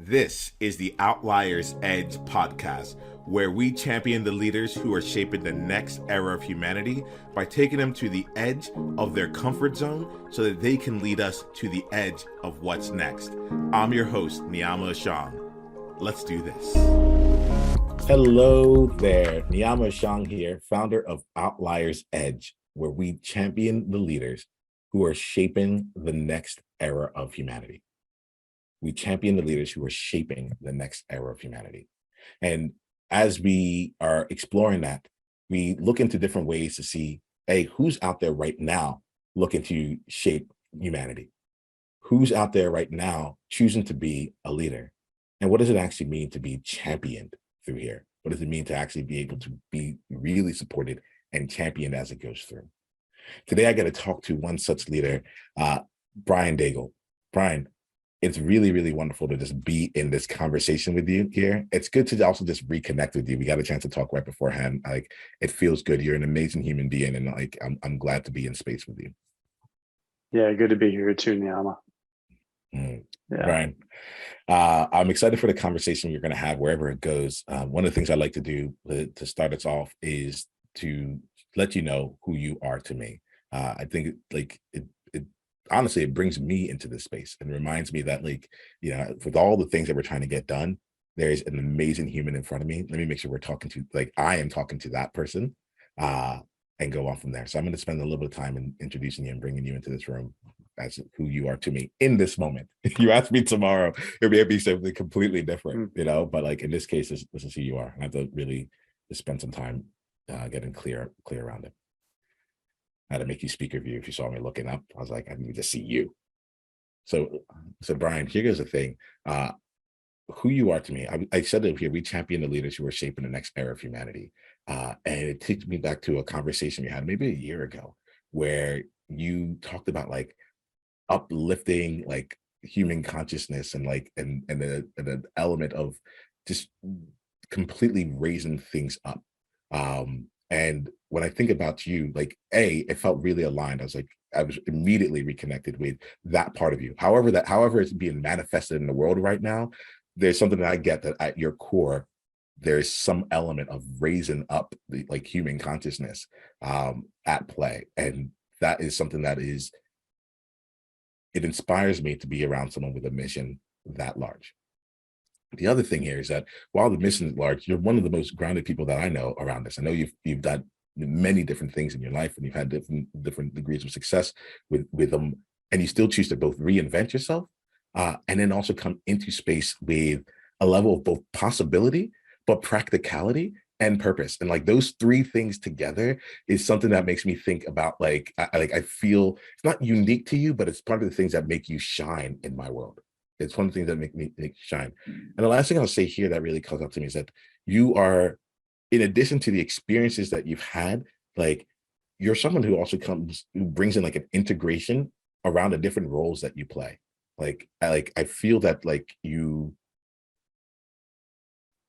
This is the Outliers Edge podcast, where we champion the leaders who are shaping the next era of humanity by taking them to the edge of their comfort zone so that they can lead us to the edge of what's next. I'm your host, Niiamah Ashong. Let's do this. Hello there, Niiamah Ashong here, founder of Outliers Edge, where we champion the leaders who are shaping the next era of humanity. We champion the leaders who are shaping the next era of humanity. And as we are exploring that, we look into different ways to see, hey, who's out there right now looking to shape humanity? Who's out there right now choosing to be a leader? And what does it actually mean to be championed through here? What does it mean to actually be able to be really supported and championed as it goes through? Today, I get to talk to one such leader, Bryan Daigle. Bryan, it's really, really wonderful to just be in this conversation with you here. It's good to also just reconnect with you. We got a chance to talk right beforehand. Like, it feels good. You're an amazing human being, and like I'm glad to be in space with you. Yeah, good to be here too, Niiamah. Yeah. Bryan, I'm excited for the conversation you're going to have wherever it goes. One of the things I like to do to start us off is to let you know who you are to me. I think honestly, it brings me into this space and reminds me that, like, you know, with all the things that we're trying to get done, there's an amazing human in front of me. Let me make sure we're talking to, like, I am talking to that person, and go on from there. So I'm going to spend a little bit of time in introducing you and bringing you into this room as who you are to me in this moment. If you ask me tomorrow, it'll be something completely different, you know, but like in this case, this is who you are. I have to really just spend some time getting clear around it. I had to make you speaker view. If you saw me looking up, I was like, I need to see you. So Bryan, here goes the thing. Who you are to me. I said it here, we champion the leaders who are shaping the next era of humanity. And it takes me back to a conversation we had maybe a year ago, where you talked about like uplifting like human consciousness and like and the element of just completely raising things up. And when I think about you, like, it felt really aligned. I was immediately reconnected with that part of you. However it's being manifested in the world right now, there's something that I get that at your core, there's some element of raising up the like human consciousness at play. And that is something that it inspires me to be around someone with a mission that large. The other thing here is that while the mission is large, you're one of the most grounded people that I know around this. I know you've done many different things in your life, and you've had different degrees of success with them, and you still choose to both reinvent yourself and then also come into space with a level of both possibility, but practicality and purpose. And like those three things together is something that makes me think about like I feel it's not unique to you, but it's part of the things that make you shine in my world. It's one of the things that make you shine. And the last thing I'll say here that really comes up to me is that you are, in addition to the experiences that you've had, like you're someone who also who brings in like an integration around the different roles that you play. I feel that like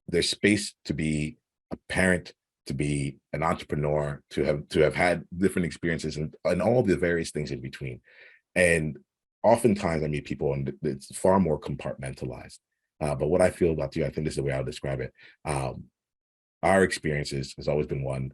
there's space to be a parent, to be an entrepreneur, to have had different experiences and all the various things in between. And oftentimes I meet people and it's far more compartmentalized. But what I feel about you, I think this is the way I'll describe it. Our experiences has always been one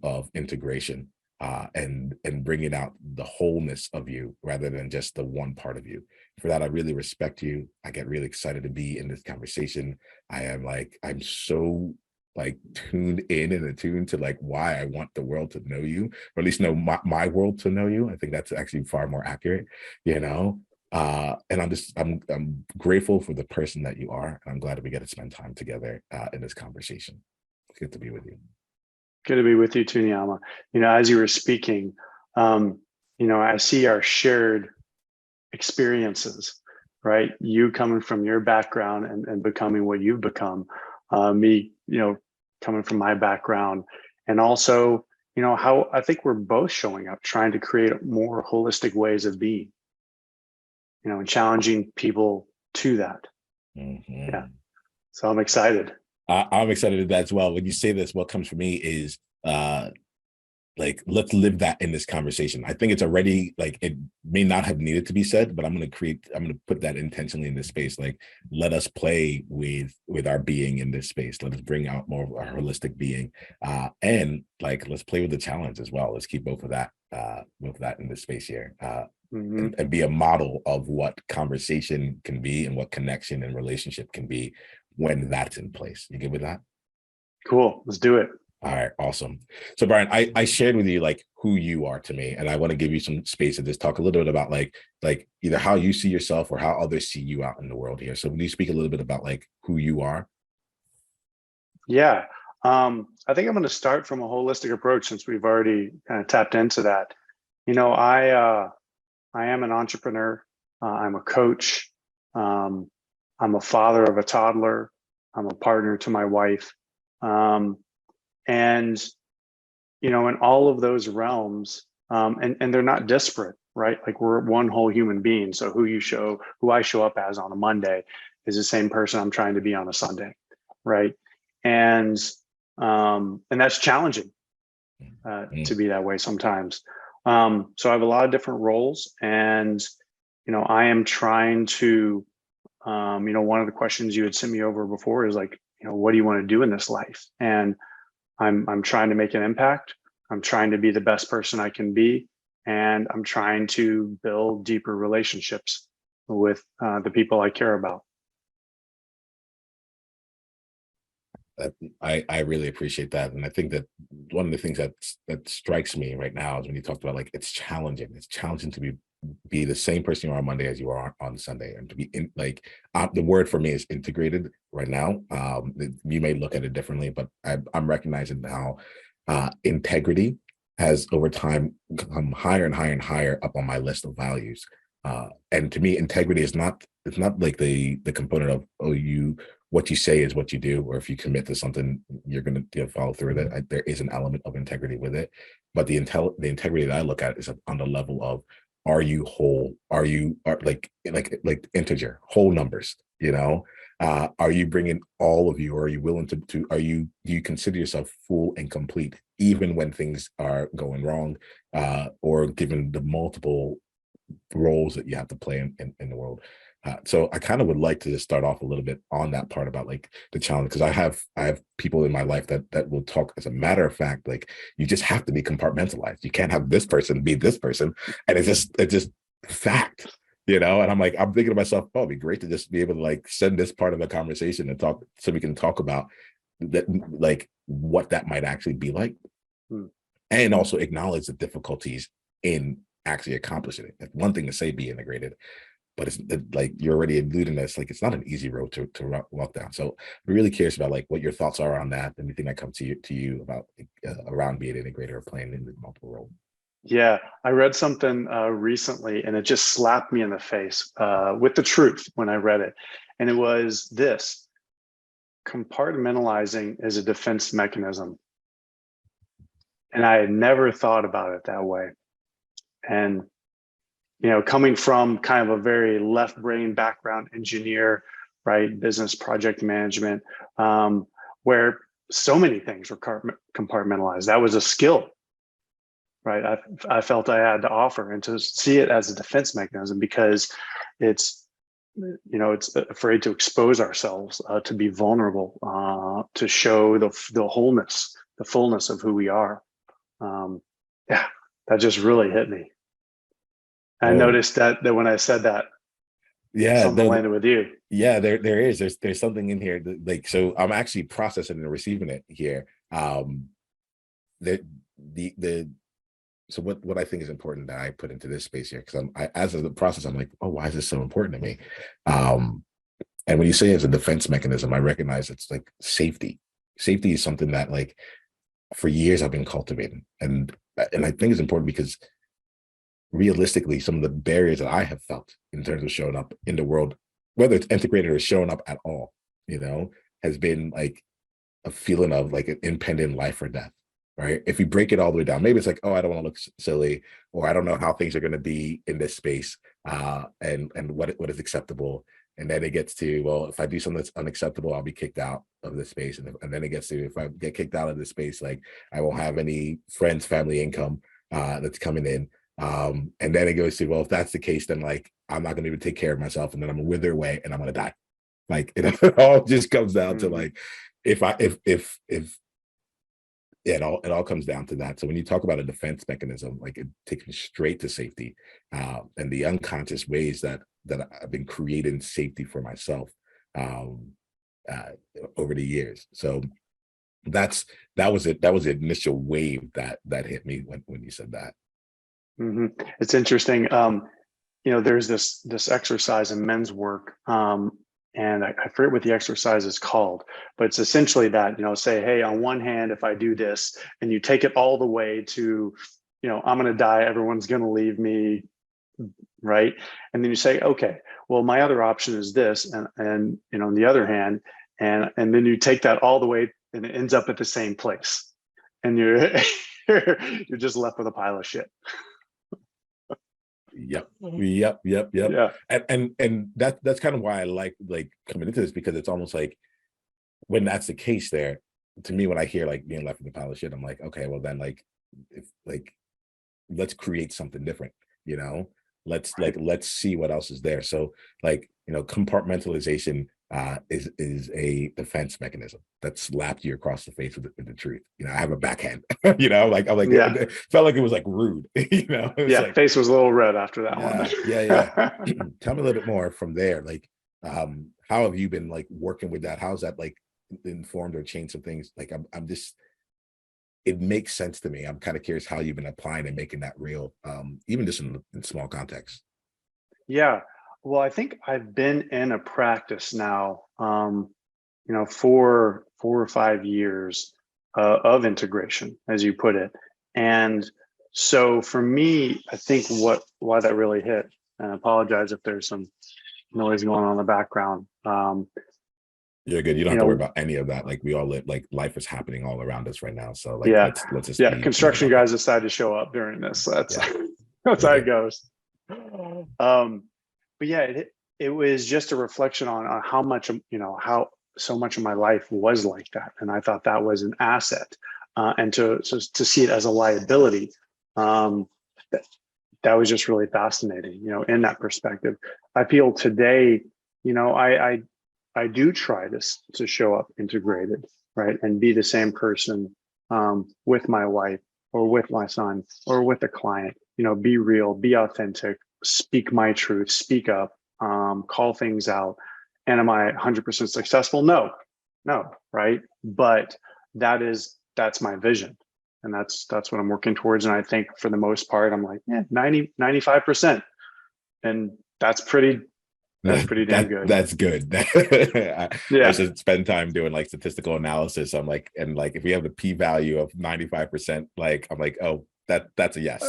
of integration and bringing out the wholeness of you rather than just the one part of you. For that, I really respect you. I get really excited to be in this conversation. I'm so like tuned in and attuned to like why I want the world to know you, or at least know my world to know you. I think that's actually far more accurate, you know. And I'm grateful for the person that you are, and I'm glad that we get to spend time together in this conversation. It's good to be with you. Good to be with you too, Niiamah. You know, as you were speaking, you know, I see our shared experiences, right? You coming from your background and becoming what you've become, me, you know, coming from my background, and also, you know, how I think we're both showing up, trying to create more holistic ways of being, you know, and challenging people to that. Yeah. So I'm excited. I'm excited at that as well. When you say this, what comes for me is like, let's live that in this conversation. I think it's already, like, it may not have needed to be said, but I'm going to put that intentionally in this space. Like, let us play with our being in this space. Let us bring out more of our holistic being, and like, let's play with the challenge as well. Let's keep both of that in this space here, and be a model of what conversation can be and what connection and relationship can be when that's in place. You good with that? Cool. Let's do it. All right, awesome. So Bryan, I shared with you like who you are to me, and I want to give you some space to just talk a little bit about like either how you see yourself or how others see you out in the world here. So will you speak a little bit about like who you are? Yeah. I think I'm going to start from a holistic approach since we've already kind of tapped into that. I am an entrepreneur. I'm a coach. I'm a father of a toddler. I'm a partner to my wife. And, in all of those realms, and they're not disparate, right? Like, we're one whole human being. So who I show up as on a Monday is the same person I'm trying to be on a Sunday, right? And that's challenging to be that way sometimes. So I have a lot of different roles, and I am trying to, one of the questions you had sent me over before is like, what do you want to do in this life? And I'm trying to make an impact. I'm trying to be the best person I can be, and I'm trying to build deeper relationships with the people I care about. I really appreciate that, and I think that one of the things that strikes me right now is when you talked about like it's challenging. It's challenging to be the same person you are on Monday as you are on Sunday, and to be in like the word for me is integrated right now. You may look at it differently, but I'm recognizing now integrity has over time come higher and higher and higher up on my list of values. And to me, integrity is not, it's not like the component of, oh, what you say is what you do, or if you commit to something, you're going to follow through with it. There is an element of integrity with it, but the integrity that I look at is on the level of, are you whole? Are like integer, whole numbers? Are you bringing all of you? Or are you willing to? Do you consider yourself full and complete, even when things are going wrong, or given the multiple roles that you have to play in the world? So I kind of would like to just start off a little bit on that part about like the challenge, because I have people in my life that will talk as a matter of fact, like, you just have to be compartmentalized. You can't have this person be this person, and it's just fact, And I'm like, I'm thinking to myself, oh, it'd be great to just be able to like send this part of the conversation and talk, so we can talk about that, like what that might actually be like, and also acknowledge the difficulties in actually accomplishing it. It's one thing to say be integrated, but it's like you're already alluding that it's like it's not an easy road to walk down. So I'm really curious about like what your thoughts are on that. Anything that comes to you about around being integrated or playing in the multiple role. Yeah, I read something recently, and it just slapped me in the face with the truth when I read it. And it was this: compartmentalizing is a defense mechanism. And I had never thought about it that way. And coming from kind of a very left brain background, engineer, right, business project management, where so many things were compartmentalized. That was a skill, right? I felt I had to offer, and to see it as a defense mechanism, because it's afraid to expose ourselves, to be vulnerable, to show the wholeness, the fullness of who we are. Yeah, that just really hit me. I noticed that when I said that, something landed with you. Yeah, there's something in here that, like, so I'm actually processing and receiving it here. So what I think is important that I put into this space here, because as of the process, I'm like, oh, why is this so important to me? And when you say it's a defense mechanism, I recognize it's like safety. Safety is something that, like, for years I've been cultivating, and I think it's important because realistically, some of the barriers that I have felt in terms of showing up in the world, whether it's integrated or showing up at all, has been like a feeling of like an impending life or death, right? If you break it all the way down, maybe it's like, oh, I don't want to look silly, or I don't know how things are going to be in this space, and what is acceptable. And then it gets to, well, if I do something that's unacceptable, I'll be kicked out of the space. And then it gets to, if I get kicked out of the space, like I won't have any friends, family income that's coming in. And then it goes to, well, if that's the case, then like I'm not going to even take care of myself, and then I'm gonna wither away and I'm gonna die. Like it all just comes down to like, if it all comes down to that. So when you talk about a defense mechanism, like it takes me straight to safety, and the unconscious ways that I've been creating safety for myself um, over the years. So that was it. That was the initial wave that hit me when you said that. It's interesting. There's this exercise in men's work. And I forget what the exercise is called, but it's essentially that, say, hey, on one hand, if I do this and you take it all the way to, I'm going to die, everyone's going to leave me, right? And then you say, okay, well, my other option is this. And on the other hand, and then you take that all the way and it ends up at the same place. And you're, you're just left with a pile of shit. Yep. Yeah. And that's kind of why I like coming into this, because it's almost like when that's the case there, to me, when I hear like being left with a pile of shit, I'm like, okay, well then let's create something different, let's see what else is there. So compartmentalization is a defense mechanism that slapped you across the face with the truth. I have a backhand. I'm like, yeah. It felt like it was like rude. Like, face was a little red after that one. Yeah. Tell me a little bit more from there. Like, how have you been like working with that? How's that like informed or changed some things? Like, I'm just, it makes sense to me. I'm kind of curious how you've been applying and making that real, even just in small context. Yeah. Well, I think I've been in a practice now, for 4 or 5 years of integration, as you put it. And so for me, I think why that really hit, and I apologize if there's some noise going on in the background. You're good. You don't have to worry about any of that. Like, we all live, like life is happening all around us right now. So like, yeah, let's just construction guys decided to show up during this. So that's that's how it goes. But yeah, it was just a reflection on how much, how so much of my life was like that. And I thought that was an asset. And to see it as a liability, that was just really fascinating, in that perspective. I feel today, I do try to show up integrated, right? And be the same person with my wife or with my son or with a client, be real, be authentic, speak my truth, speak up, call things out. And am I 100% successful? No, right? But that's my vision. And that's what I'm working towards. And I think for the most part, I'm like, 95%. And that's pretty damn good. That's good. I should spend time doing like statistical analysis. I'm like, and like, if we have the p-value of 95%, like, I'm like, oh, that's a yes.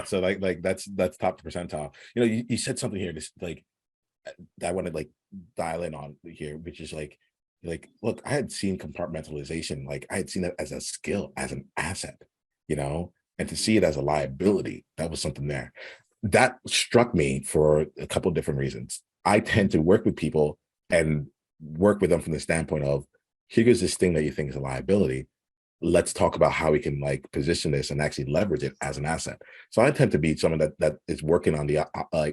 So like that's top percentile. You said something here, just like that I want to like dial in on here, which is like, look, I had seen compartmentalization, like I had seen it as a skill, as an asset, and to see it as a liability, that was something there that struck me for a couple of different reasons. I tend to work with people and work with them from the standpoint of, here's this thing that you think is a liability. Let's talk about how we can like position this and actually leverage it as an asset. So I tend to be someone that is working on the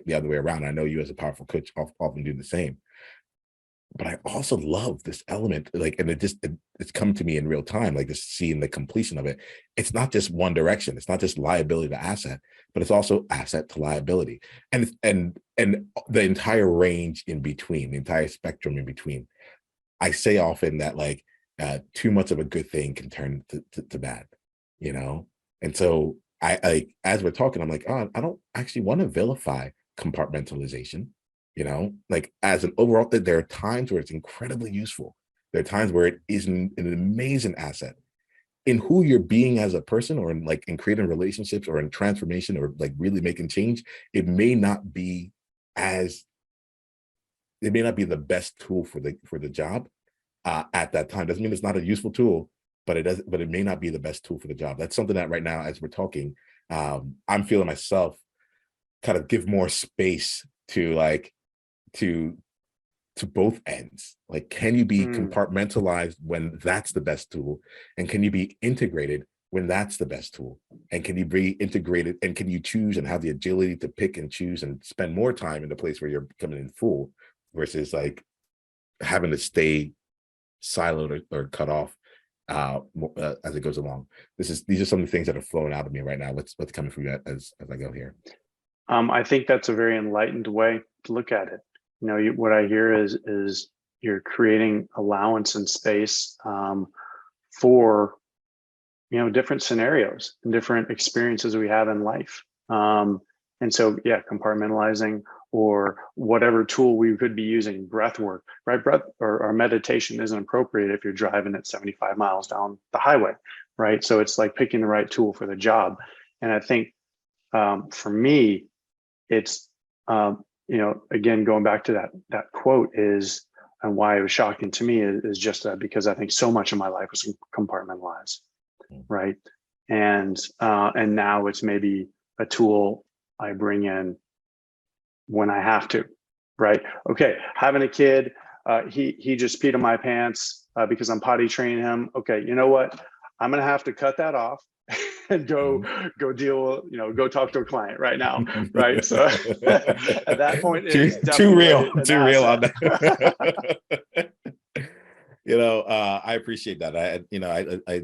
the other way around. I know you as a powerful coach often do the same. But I also love this element, like, and it's come to me in real time, like just seeing the completion of it. It's not just one direction. It's not just liability to asset, but it's also asset to liability, and the entire range in between, the entire spectrum in between. I say often that like too much of a good thing can turn to bad, And so I as we're talking, I'm like, oh, I don't actually want to vilify compartmentalization. Like as an overall, there are times where it's incredibly useful. There are times where it is an amazing asset in who you're being as a person, or in creating relationships, or in transformation, or like really making change. It may not be the best tool for the job at that time. Doesn't mean it's not a useful tool, but it may not be the best tool for the job. That's something that right now, as we're talking, I'm feeling myself kind of give more space to like to both ends. Like, can you be compartmentalized when that's the best tool, and can you be integrated when that's the best tool, and can you be integrated, and can you choose and have the agility to pick and choose and spend more time in the place where you're coming in full versus like having to stay siloed or cut off as it goes along. These are some of the things that are flowing out of me right now. What's coming from you as I go here? I think that's a very enlightened way to look at it. You know, what I hear is you're creating allowance and space for, you know, different scenarios and different experiences we have in life. And so, yeah, compartmentalizing or whatever tool we could be using, breath work, right? Breath or meditation isn't appropriate if you're driving at 75 miles down the highway, right? So it's like picking the right tool for the job. And I think for me, it's, you know, again, going back to that quote is, and why it was shocking to me is just that, because I think so much of my life was compartmentalized, right? And now it's maybe a tool I bring in when I have to, right? Okay, having a kid, he just peed in my pants because I'm potty training him. Okay, you know what? I'm gonna have to cut that off and go deal, you know, go talk to a client right now, right? So at that point, it's too real on asset. that. You know, I appreciate that. I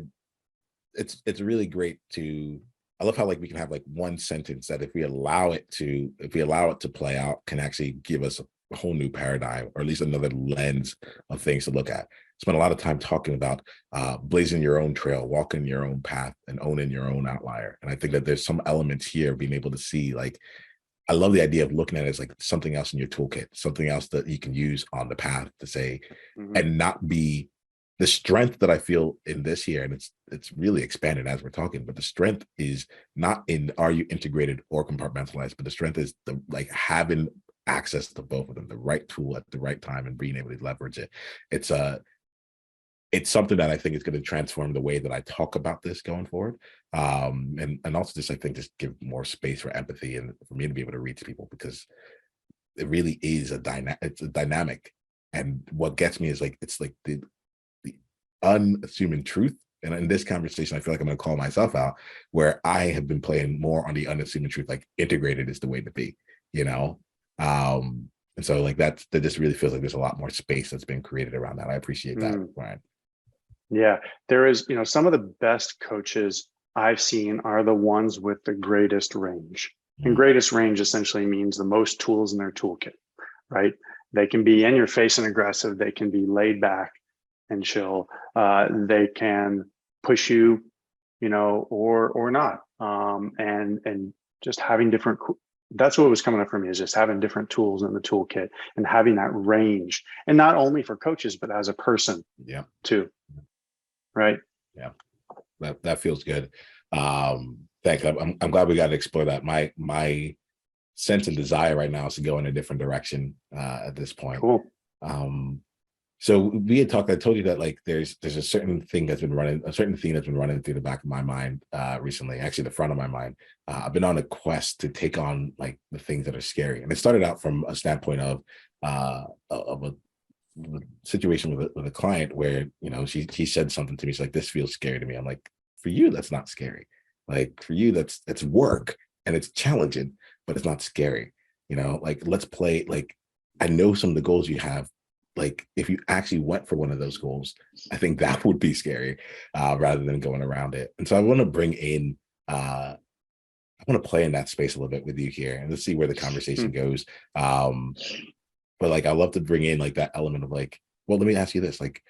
it's really great to. I love how like we can have like one sentence that if we allow it to play out can actually give us a whole new paradigm, or at least another lens of things to look at. Spent a lot of time talking about blazing your own trail, walking your own path, and owning your own outlier. And I think that there's some elements here of being able to see, like, I love the idea of looking at it as like something else in your toolkit, something else that you can use on the path to say, and not be the strength that I feel in this here. And it's really expanded as we're talking, but the strength is not in are you integrated or compartmentalized, but the strength is the like having access to both of them, the right tool at the right time and being able to leverage it. It's something that I think is going to transform the way that I talk about this going forward. And also just, I think, just give more space for empathy and for me to be able to reach people, because it really is it's a dynamic. And what gets me is like, it's like the unassuming truth. And in this conversation, I feel like I'm going to call myself out, where I have been playing more on the unassuming truth, like integrated is the way to be, you know? And so like that just really feels like there's a lot more space that's been created around that. I appreciate that, Bryan. Yeah, there is, you know, some of the best coaches I've seen are the ones with the greatest range. And greatest range essentially means the most tools in their toolkit, right? They can be in your face and aggressive. They can be laid back and chill. They can push you, you know, or not. And just having different, that's what was coming up for me, is just having different tools in the toolkit and having that range, and not only for coaches, but as a person too. Right. Yeah, that feels good. Thanks. I'm glad we got to explore that. My sense and desire right now is to go in a different direction at this point. Cool. So we had talked, I told you that like there's a certain thing that's been running, a certain theme that's been running through the back of my mind recently, actually the front of my mind. I've been on a quest to take on like the things that are scary. And it started out from a standpoint of a situation with a client where, you know, she said something to me. She's like, this feels scary to me. I'm like, for you, that's not scary. Like for you, it's work and it's challenging, but it's not scary. You know, like let's play, like I know some of the goals you have. Like if you actually went for one of those goals, I think that would be scary rather than going around it. And so I want to bring in, I want to play in that space a little bit with you here, and let's see where the conversation goes. But like, I love to bring in like that element of like, well, let me ask you this, like,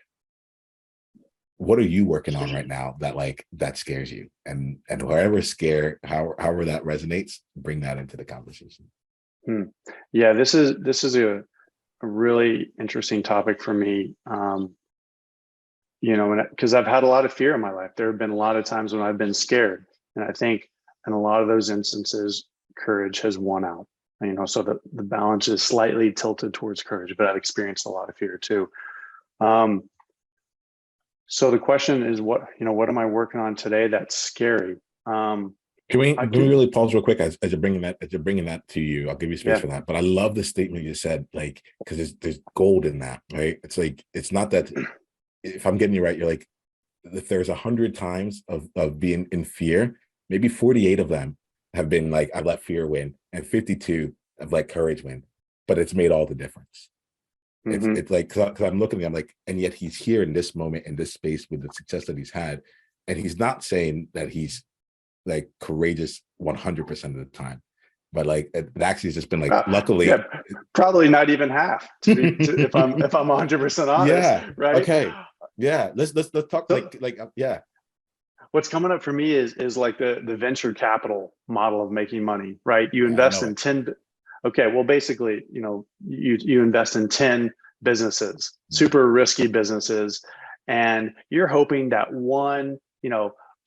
what are you working on right now that scares you? And however however that resonates, bring that into the conversation. Yeah, this is a really interesting topic for me. You know, because I've had a lot of fear in my life. There have been a lot of times when I've been scared. And I think in a lot of those instances, courage has won out. You know, so the balance is slightly tilted towards courage, but I've experienced a lot of fear too. So the question is, what am I working on today that's scary? Can we really pause real quick as you're bringing that to you? I'll give you space Yeah. for that. But I love the statement you said, like, because there's gold in that, right? It's like, it's not that, if I'm getting you right, you're like, if there's 100 times of being in fear, maybe 48 of them have been like, I've let fear win, and 52 have let courage win. But it's made all the difference. It's like, because I'm looking at him like, and yet he's here in this moment, in this space, with the success that he's had, and he's not saying that he's like courageous 100% of the time, but like it actually has just been like, luckily, yeah, probably not even half, if I'm 100% honest. yeah, Right. Okay, yeah, let's talk, So, yeah. what's coming up for me is like the venture capital model of making money, right? You Yeah, I invest know in it. 10. Okay, well, basically, you invest in 10 businesses, super risky businesses, and you're hoping that one,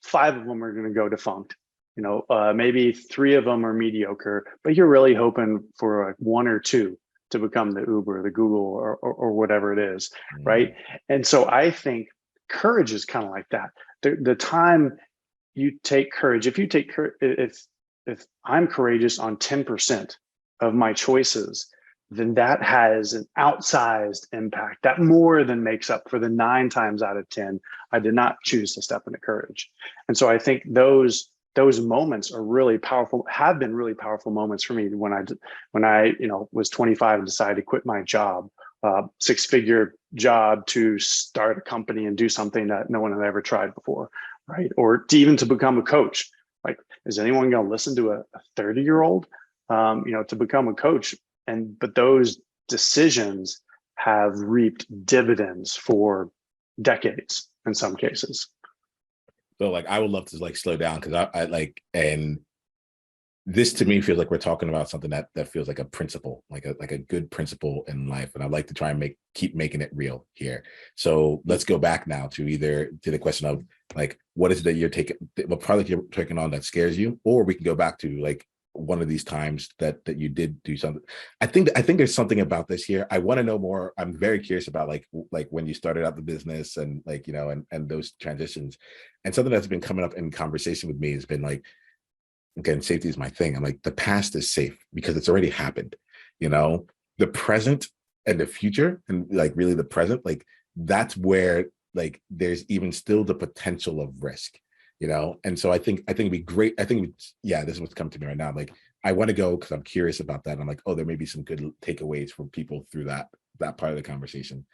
5 of them are going to go defunct. Maybe 3 of them are mediocre, but you're really hoping for like 1 or 2 to become the Uber, the Google, or whatever it is, right? And so I think courage is kind of like that. The time you take courage, if I'm courageous on 10% of my choices, then that has an outsized impact that more than makes up for the 9 times out of 10 I did not choose to step into courage. And so I think those moments are really powerful, have been really powerful moments for me when I was 25 and decided to quit my job, 6-figure job, to start a company and do something that no one had ever tried before, right? Or even to become a coach. Like, is anyone going to listen to a 30-year-old, to become a coach? But those decisions have reaped dividends for decades in some cases. So like, I would love to like slow down, because I like, and this to me feels like we're talking about something that feels like a principle, like a good principle in life, and I'd like to try and keep making it real here. So let's go back now to the question of like, what is it that you're taking, what product you're taking on that scares you, or we can go back to like one of these times that you did do something. I think there's something about this here. I want to know more. I'm very curious about like when you started out the business, and like, and those transitions, and something that's been coming up in conversation with me has been like, again, safety is my thing. I'm like, the past is safe because it's already happened. The present and the future, and like really the present, like that's where like there's even still the potential of risk. And so I think it'd be great. Yeah, this is what's come to me right now. Like, I want to go because I'm curious about that. I'm like, oh, there may be some good takeaways from people through that part of the conversation.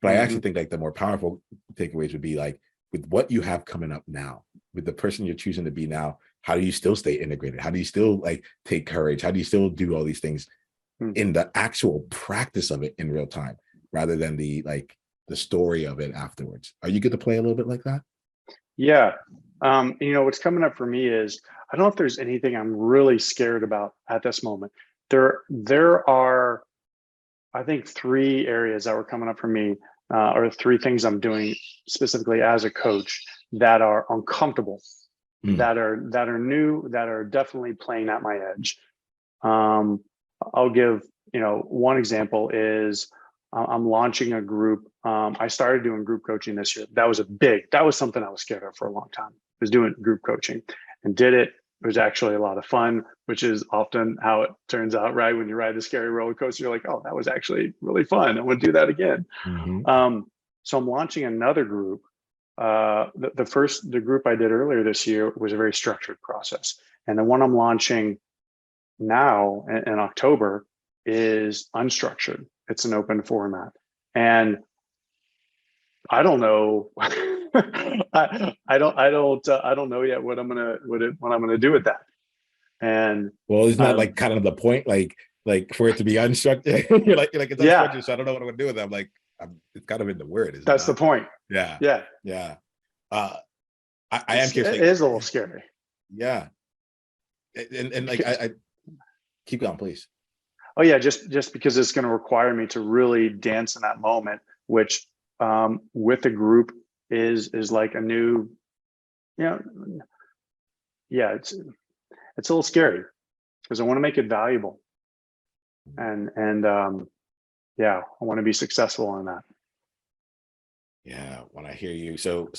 But I actually think like the more powerful takeaways would be like, with what you have coming up now, with the person you're choosing to be now, how do you still stay integrated? How do you still like take courage? How do you still do all these things in the actual practice of it in real time, rather than the story of it afterwards? Are you good to play a little bit like that? Yeah. What's coming up for me is, I don't know if there's anything I'm really scared about at this moment. There are, I think, 3 areas that were coming up for me, or 3 things I'm doing specifically as a coach that are uncomfortable, that are new, that are definitely playing at my edge. I'll give, one example is, I'm launching a group. I started doing group coaching this year. That was something I was scared of for a long time, was doing group coaching, and did it. It was actually a lot of fun, which is often how it turns out, right? When you ride the scary roller coaster, you're like, oh, that was actually really fun. I want to do that again. So I'm launching another group. The group I did earlier this year was a very structured process. And the one I'm launching now in October is unstructured. It's an open format. And I don't know. I don't know yet what I'm gonna do with that. And well, isn't that like kind of the point? Like for it to be unstructured, you're like it's unstructured, so I don't know what I'm gonna do with it. I'm like, it's kind of in the word, isn't that's it? the point. Yeah. Yeah. Yeah. I am curious. It is a little scary. Yeah. And like, I keep going, please. Oh yeah, just because it's going to require me to really dance in that moment, which, with a group is like a new, yeah, it's a little scary because I want to make it valuable, and yeah, I want to be successful on that. Yeah, when I hear you, so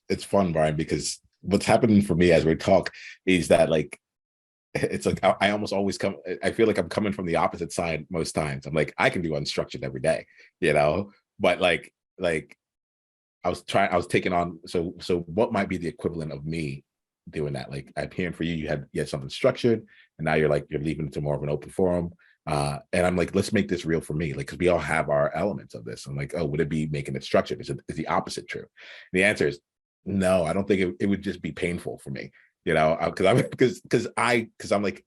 it's fun, Bryan, because what's happening for me as we talk is that like it's like I almost always come. I feel like I'm coming from the opposite side most times. I'm like I can do unstructured every day, but like I was taking on. So what might be the equivalent of me doing that? Like I'm hearing for you, you had something structured, and now you're leaving it to more of an open forum. And I'm like, let's make this real for me, like because we all have our elements of this. I'm like, oh, would it be making it structured? Is the opposite true? And the answer is no. I don't think it would just be painful for me, because I'm like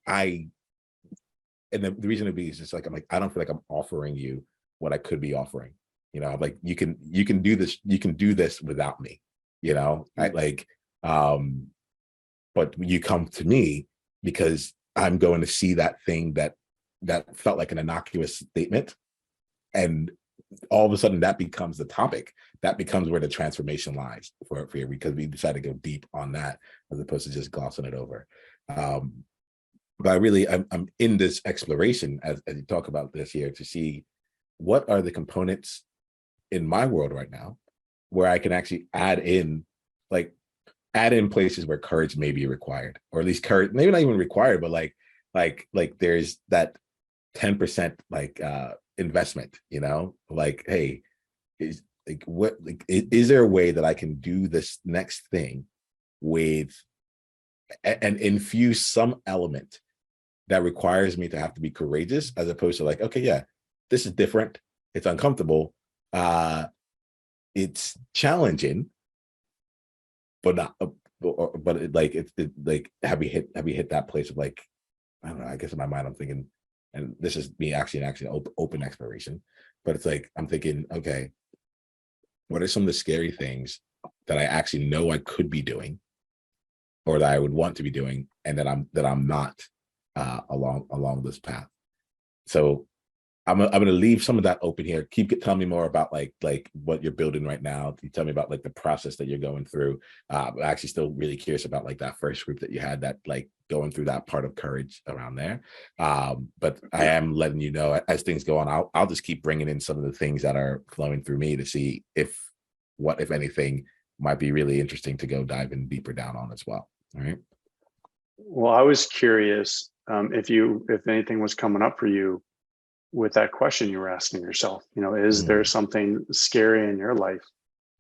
and the reason to be is just like I'm like I don't feel like I'm offering you what I could be offering. I'm like you can do this without me. I like but you come to me because I'm going to see that thing that felt like an innocuous statement, and all of a sudden that becomes the topic. That becomes where the transformation lies for you, because we decided to go deep on that as opposed to just glossing it over. But I'm in this exploration as you talk about this here to see what are the components in my world right now where I can actually add in places where courage may be required, or at least courage, maybe not even required, but like there's that 10% investment, like, hey, is there a way that I can do this next thing with and infuse some element that requires me to have to be courageous, as opposed to like, okay, yeah, this is different, it's uncomfortable, it's challenging, but not have we hit that place of like, I don't know, I guess in my mind I'm thinking, and this is me actually open exploration, but it's like I'm thinking, okay, what are some of the scary things that I actually know I could be doing, or that I would want to be doing, and that I'm not along this path. So I'm going to leave some of that open here. Tell me more about like what you're building right now. You tell me about like the process that you're going through. I'm actually still really curious about like that first group that you had, that like going through that part of courage around there. But I am letting you know as things go on, I'll just keep bringing in some of the things that are flowing through me to see what, if anything, might be really interesting to go diving deeper down on as well. All right. Well, I was curious if anything was coming up for you with that question you were asking yourself. Is there something scary in your life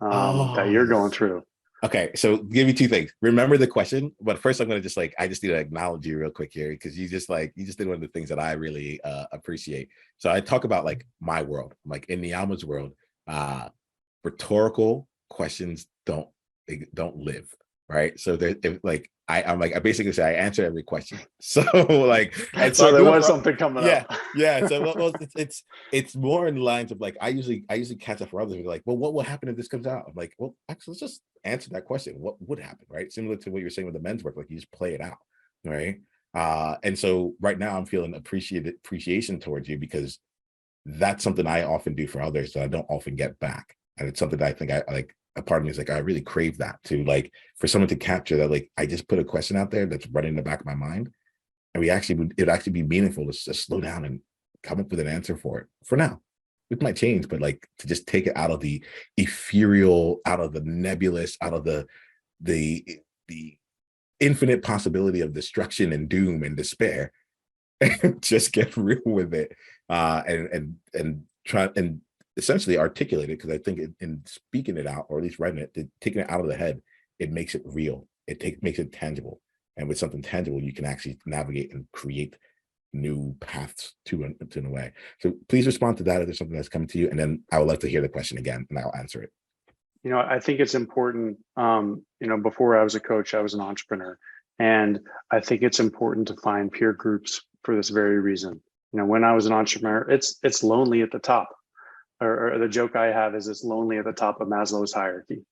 that you're going through? Okay, so give you two things. Remember the question, but first I'm going to just I just need to acknowledge you real quick here, because you just did one of the things that I really appreciate. So I talk about like my world, like in Niiamah's world, rhetorical questions don't live, right? So I basically say I answer every question. So and so there was something coming up. Yeah. So it's more in lines of like I usually catch up for others. Like, well, what will happen if this comes out? I'm like, well, actually, let's just answer that question. What would happen, right? Similar to what you're saying with the men's work, like you just play it out, right? And so right now I'm feeling appreciation towards you, because that's something I often do for others that I don't often get back, and it's something that I think I like. A part of me is like, I really crave that, to like for someone to capture that, like I just put a question out there that's running in the back of my mind, and it'd actually be meaningful to just slow down and come up with an answer for it. For now, it might change, but like to just take it out of the ethereal, out of the nebulous, out of the infinite possibility of destruction and doom and despair, and just get real with it, and try and essentially articulate it, because I think in speaking it out, or at least writing it, taking it out of the head, it makes it real. Makes it tangible, and with something tangible, you can actually navigate and create new paths to in a way. So please respond to that if there's something that's coming to you, and then I would love to hear the question again, and I'll answer it. I think it's important. Before I was a coach, I was an entrepreneur, and I think it's important to find peer groups for this very reason. When I was an entrepreneur, it's lonely at the top. Or the joke I have is it's lonely at the top of Maslow's hierarchy.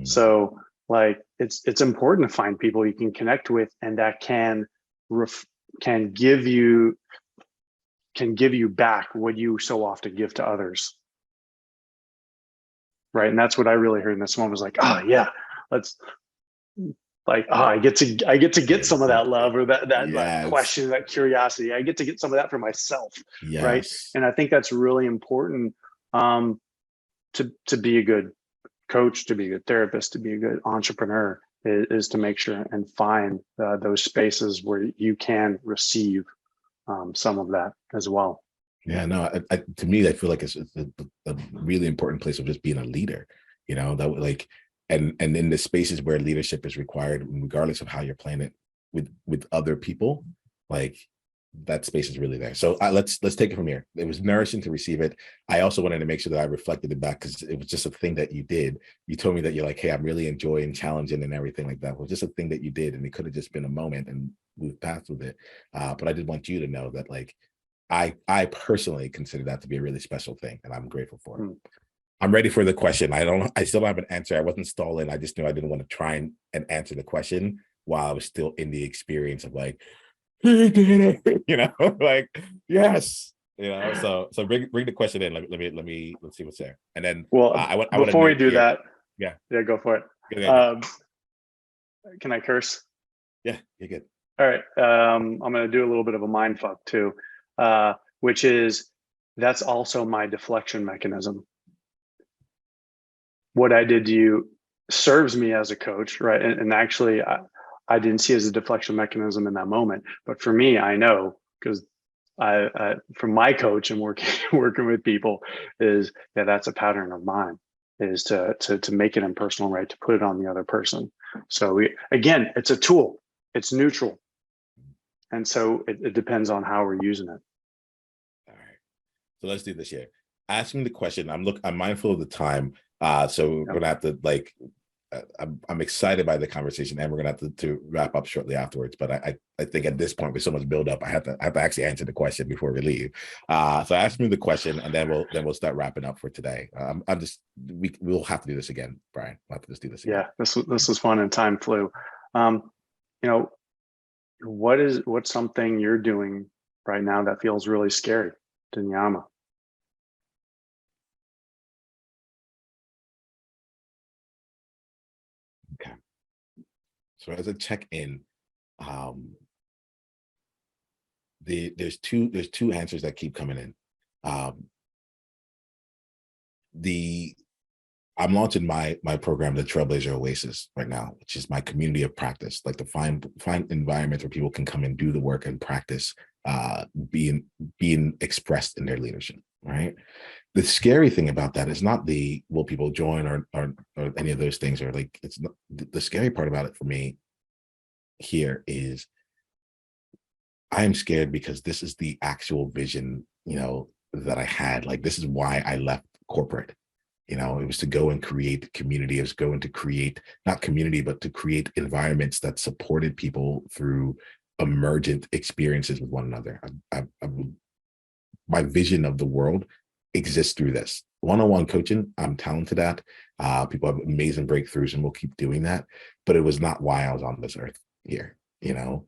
So like it's important to find people you can connect with, and that can give you back what you so often give to others. Right. And that's what I really heard in this one, was like, oh yeah, let's like, oh, I get to get some of that love, or that question, that curiosity. I get to get some of that for myself. Yes. Right. And I think that's really important. To be a good coach, to be a good therapist, to be a good entrepreneur, is to make sure and find those spaces where you can receive some of that as well. Yeah, no, to me, I feel like it's a really important place of just being a leader, you know, that like, and in the spaces where leadership is required, regardless of how you're playing it with other people, like that space is really there. So let's take it from here. It was nourishing to receive it. I also wanted to make sure that I reflected it back, because it was just a thing that you did. You told me that you're like, hey, I'm really enjoying challenging and everything like that. It was just a thing that you did, and it could have just been a moment and moved past with it. But I did want you to know that, like, I personally consider that to be a really special thing, and I'm grateful for it. I'm ready for the question. I still don't have an answer. I wasn't stalling. I just knew I didn't want to try and answer the question while I was still in the experience of like, he did it, you know, like, yes, you know. So bring the question in. Let's see what's there. And then before we do that, yeah, go for it. Can I curse? Yeah, you're good. All right. I'm going to do a little bit of a mind fuck too, which is that's also my deflection mechanism. What I did to you serves me as a coach, right? And actually, I didn't see it as a deflection mechanism in that moment. But for me, I know, because I from my coach and working with people, is that's a pattern of mine, is to make it impersonal, right? To put it on the other person. So again, it's a tool. It's neutral. And so it depends on how we're using it. All right. So let's do this here. Ask me the question. I'm mindful of the time. So we're gonna have to, like, I'm excited by the conversation, and we're gonna have to wrap up shortly afterwards. But I think at this point, with so much build up, I have to actually answer the question before we leave. So ask me the question, and then we'll start wrapping up for today. We'll have to do this again, Brian. We'll have to just do this again. Yeah, this was fun, and time flew. You know, what's something you're doing right now that feels really scary to Niiamah? Okay. So as a check-in, there's two answers that keep coming in. I'm launching my program, the Trailblazer Oasis, right now, which is my community of practice, like to find environments where people can come and do the work and practice being expressed in their leadership, right? The scary thing about that is not will people join or any of those things, or like, it's not, the scary part about it for me here is I am scared because this is the actual vision, you know, that I had. Like, this is why I left corporate. You know, it was to go and create community. It was going to create, not community, but to create environments that supported people through emergent experiences with one another. My vision of the world exists through this. One-on-one coaching, I'm talented at. People have amazing breakthroughs, and we'll keep doing that. But it was not why I was on this earth here, you know?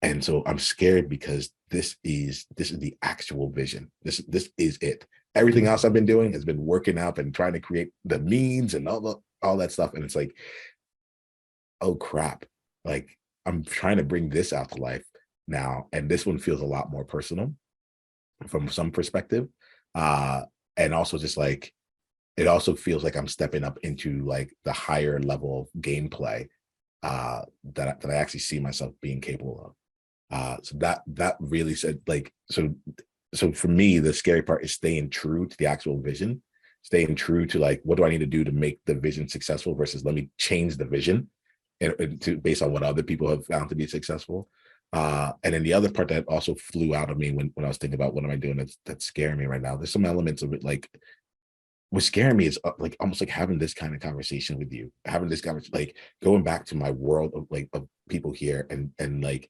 And so I'm scared because this is the actual vision. This is it. Everything else I've been doing has been working out and trying to create the means and all that stuff. And it's like, oh crap. Like, I'm trying to bring this out to life now. And this one feels a lot more personal from some perspective. And also just like, it also feels like I'm stepping up into like the higher level of gameplay that I actually see myself being capable of. So that really said, like, so for me, the scary part is staying true to the actual vision, staying true to like, what do I need to do to make the vision successful versus let me change the vision based on what other people have found to be successful. And then the other part that also flew out of me when I was thinking about what am I doing that's scaring me right now. There's some elements of it, like, what's scaring me is like almost like having this kind of conversation with you, having this conversation, like going back to my world of like of people here, and like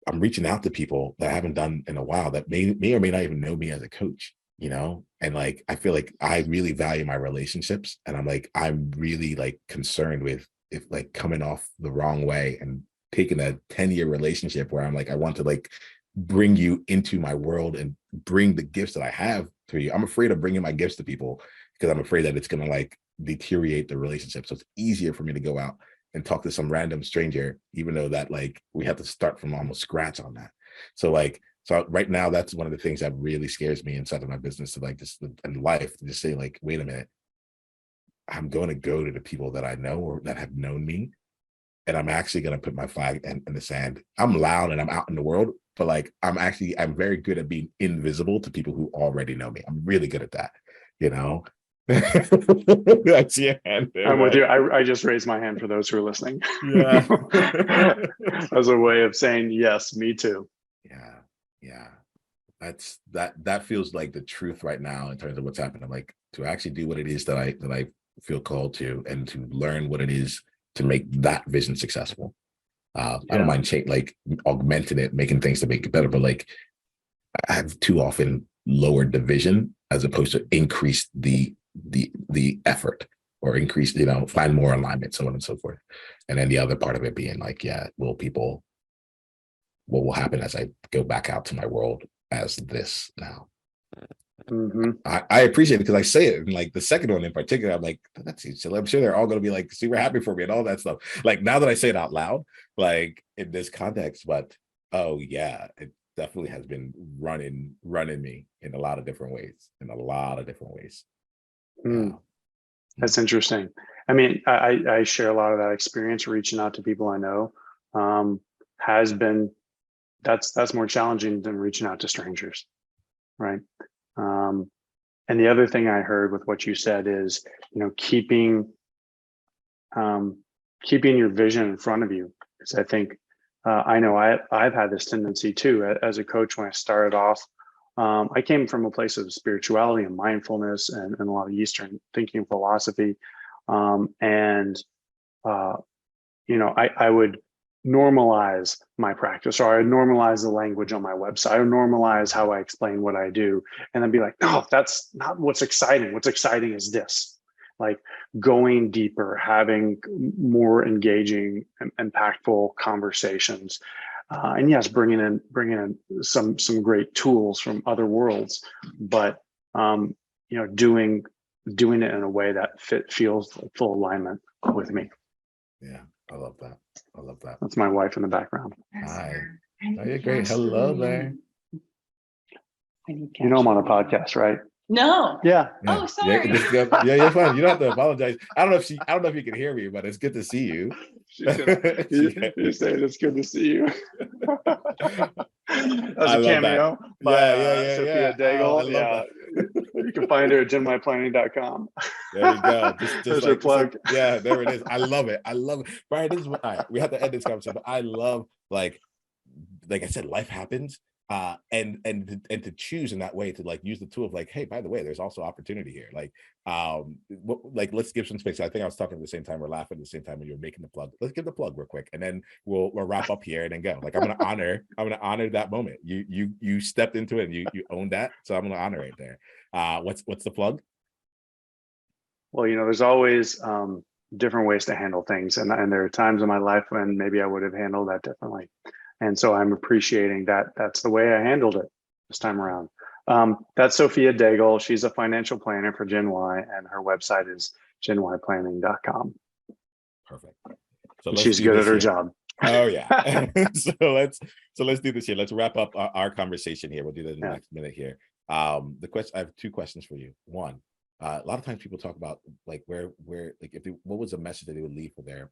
I'm reaching out to people that I haven't done in a while that may or may not even know me as a coach, you know? And like, I feel like I really value my relationships, and I'm really like concerned with if like coming off the wrong way and taking a 10-year relationship where I'm like, I want to like bring you into my world and bring the gifts that I have to you. I'm afraid of bringing my gifts to people because I'm afraid that it's going to like deteriorate the relationship. So it's easier for me to go out and talk to some random stranger, even though that like we have to start from almost scratch on that. So right now, that's one of the things that really scares me inside of my business, to like just in life, to just say like, wait a minute, I'm going to go to the people that I know or that have known me, and I'm actually going to put my flag in the sand. I'm loud and I'm out in the world, but like I'm very good at being invisible to people who already know me. I'm really good at that, you know. That's your hand there, I'm with right? you. I just raised my hand for those who are listening. Yeah. As a way of saying, yes, me too. Yeah. Yeah. That feels like the truth right now in terms of what's happening. Like to actually do what it is that I feel called to, and to learn what it is to make that vision successful. I don't mind like augmenting it, making things to make it better, but like I have too often lowered the vision as opposed to increased the effort, or increase, find more alignment, so on and so forth. And then the other part of it being like, yeah, what will happen as I go back out to my world as this now? Mm-hmm. I appreciate it because I say it, and like the second one in particular, I'm like, that's so I'm sure they're all going to be like super happy for me and all that stuff. Like now that I say it out loud, like in this context, but oh yeah, it definitely has been running me in a lot of different ways. Yeah. That's interesting. I mean, I share a lot of that experience reaching out to people I know. Has been that's more challenging than reaching out to strangers, right? And the other thing I heard with what you said is, keeping your vision in front of you. Because I think I know I've had this tendency too as a coach. When I started off, I came from a place of spirituality and mindfulness and a lot of Eastern thinking philosophy, and I would normalize my practice, or I would normalize the language on my website. I would normalize how I explain what I do, and then be like, no, that's not what's exciting. What's exciting is this, like going deeper, having more engaging and impactful conversations. And yes, bringing in some great tools from other worlds, but doing it in a way that feels like full alignment with me. Yeah, I love that. That's my wife in the background. Hi. Oh, you're great. Hello there. I'm on a podcast, right? No. Yeah. Oh, sorry. Yeah, you're fine. You don't have to apologize. I don't know if you can hear me, but it's good to see you. You saying it's good to see you. That's I a love cameo that. by Sophia Daigle. Oh, I love that. You can find her at genmyplanning.com. There you go. Just There's like her plug. yeah, there it is. I love it. Bryan, this is what we have to end this conversation, but I love like I said, life happens. And to choose in that way, to like use the tool of like, hey, by the way, there's also opportunity here. Like let's give some space. I think I was talking at the same time, or laughing at the same time when you were making the plug. Let's give the plug real quick, and then we'll wrap up here and then go. Like I'm gonna honor that moment. You stepped into it and you owned that, so I'm gonna honor it there. What's the plug? Well, there's always different ways to handle things, and there are times in my life when maybe I would have handled that differently. And so I'm appreciating that that's the way I handled it this time around. That's Sophia Daigle. She's a financial planner for Gen Y, and her website is genYplanning.com. Perfect. So she's good at her job. Oh yeah. so let's do this here. Let's wrap up our conversation here. We'll do that in the next minute here. I have two questions for you. One, a lot of times people talk about like where like what was the message that they would leave for their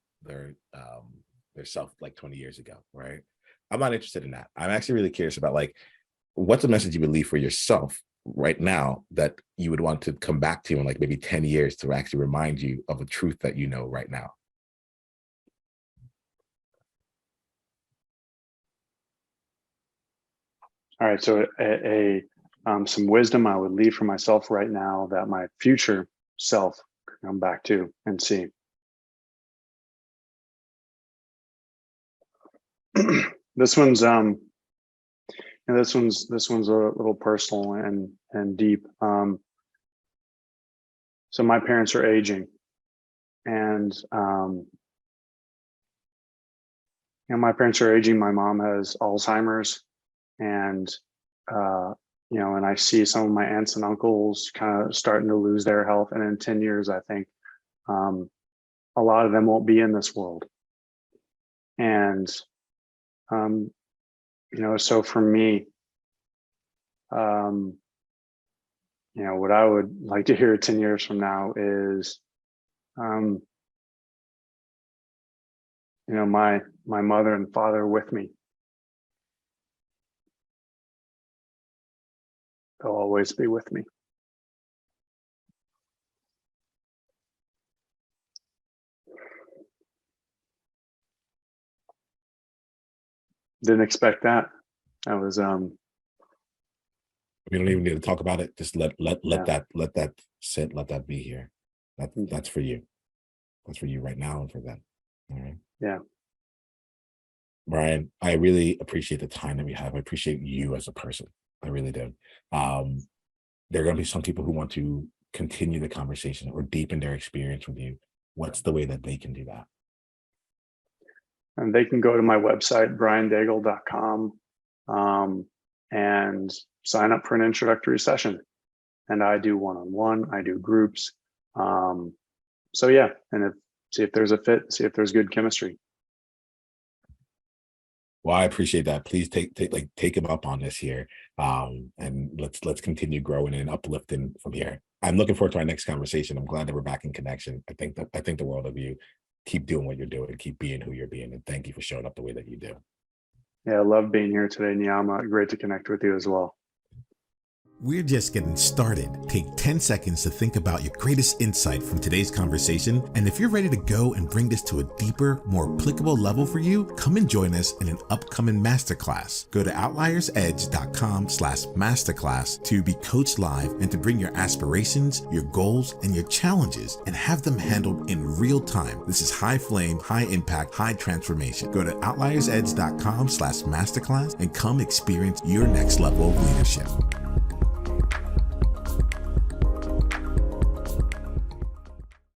self like 20 years ago, right? I'm not interested in that. I'm actually really curious about like, what's a message you would leave for yourself right now that you would want to come back to in like maybe 10 years to actually remind you of a truth that you know right now? All right. So some wisdom I would leave for myself right now that my future self could come back to and see. This one's a little personal and deep. So my parents are aging, and my parents are aging. My mom has Alzheimer's, and and I see some of my aunts and uncles kind of starting to lose their health, and in 10 years, I think a lot of them won't be in this world, and so for me, what I would like to hear 10 years from now is My mother and father with me. They'll always be with me. Didn't expect that. I was We don't even need to talk about it. Just let Yeah. that sit, let that be here. That's for you. That's for you right now and for them. All right. Yeah. Bryan, I really appreciate the time that we have. I appreciate you as a person. I really do. There are going to be some people who want to continue the conversation or deepen their experience with you. What's the way that they can do that? And they can go to my website, BryanDaigle.com, and sign up for an introductory session. And I do one-on-one, I do groups. So yeah, and see if there's a fit, see if there's good chemistry. Well, I appreciate that. Please take him up on this here. And let's continue growing and uplifting from here. I'm looking forward to our next conversation. I'm glad that we're back in connection. I think the world of you. Keep doing what you're doing, keep being who you're being, and thank you for showing up the way that you do. Yeah, I love being here today, Niiamah. Great to connect with you as well. We're just getting started. Take 10 seconds to think about your greatest insight from today's conversation. And if you're ready to go and bring this to a deeper, more applicable level for you, come and join us in an upcoming masterclass. Go to outliersedge.com/masterclass to be coached live and to bring your aspirations, your goals, and your challenges and have them handled in real time. This is high flame, high impact, high transformation. Go to outliersedge.com/masterclass and come experience your next level of leadership.